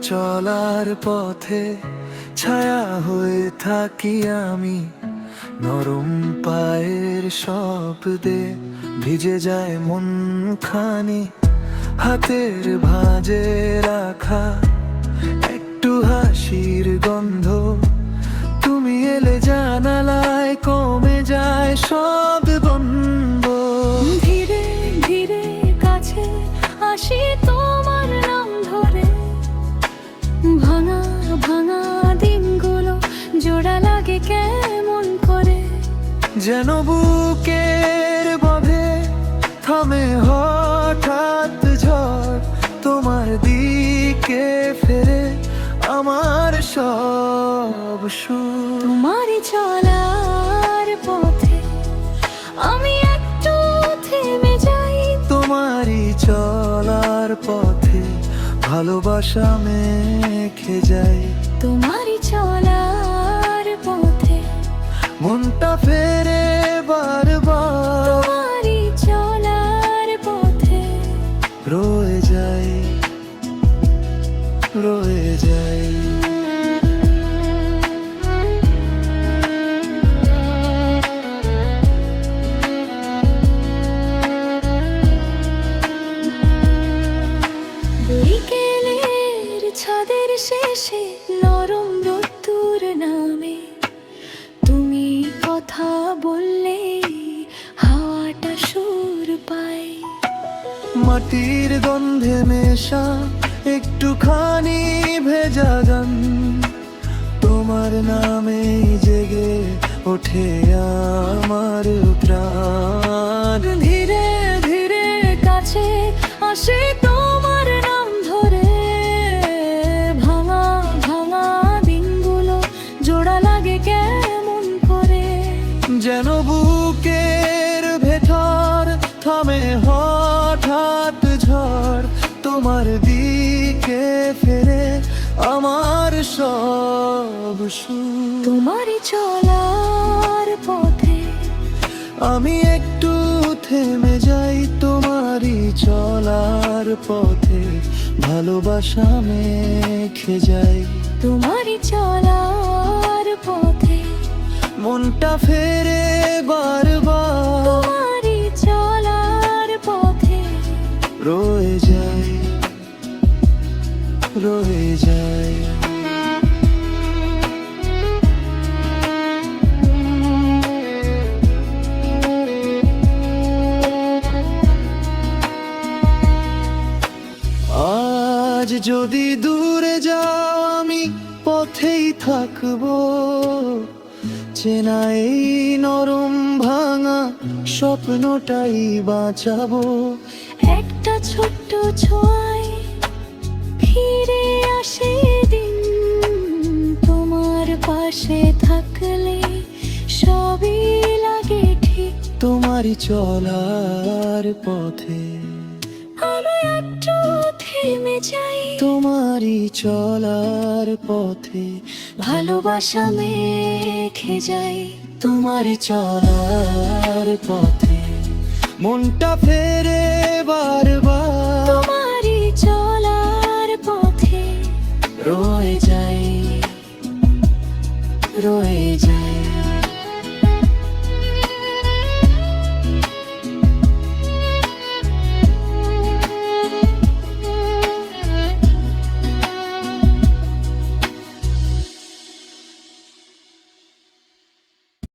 চলার পথে ছায়া হয়ে থাকি আমি, নরম পায়ের শব্দে ভিজে যায় মন খানি। হাতের ভাঁজে রাখা একটু হাসির গন্ধ, তুমি এলে জানালায় কমে যায় সব বন্ধ। ধীরে ধীরে কাছে আসি তোমার নাম ধরে, ভাঙা ভাঙা দিনগুলো জোড়া লাগে কেমন করে। যেন বুকের বাঁধে থামে হঠাৎ ঝড়, তোমার দিকে ফেরে আমার সব সুর। তোমারই চলার পথে আমি একটু থেমে যাই, তোমারই চলার পথে ভালোবাসা মেখে যায়। তোমারই চলার পথে মনটা ফেরে বারবার, তোমারই চলার পথে রয়ে যায়, রয়ে যায়। বিকেলের ছাদের শেষে নরম রোদ্দুর নামে, তুমি কথা বললে হাওয়াটা সুর পায়। মাটির গন্ধে মেশা একটুখানি ভেজা গান, তোমার নামে জেগে ওঠে আমার প্রাণ। ধীরে ধীরে কাছে আসে তোমার নাম ধরে, ভাঙা ভাঙা দিনগুলো জোড়া লাগে কেমন করে। যেন বুকের ভেতর থামে হঠাৎ ঝড়, তোমার দিকে ফেরে আমার সব সুর। তোমারই চলার পথে আমি একটু থেমে যাই, তোমারই চলার পথে ভালোবাসা মেখে যাই। তোমারই চলার পথে মনটা ফেরে বারবার, তোমারই চলার পথে রয়ে যায়, রয়ে যায়। আজ যদি দূরে যাও আমি পথেই থাকবো, চেনা এই নরম ভাঙা স্বপ্নটাই বাঁচাবো। একটা ছোট্ট ছোঁয়ায় ফিরে আসে দিন, তোমার পাশে থাকলে সবই লাগে ঠিক। তোমারই চলার পথে আমি একটু থেমে যাই, তোমারই চলার পথে ভালোবাসা মেখে যাই। তোমারই চলার পথে মনটা ফেরে বারবার, তোমারই চলার পথে রয়ে যায়, রয়ে যায়।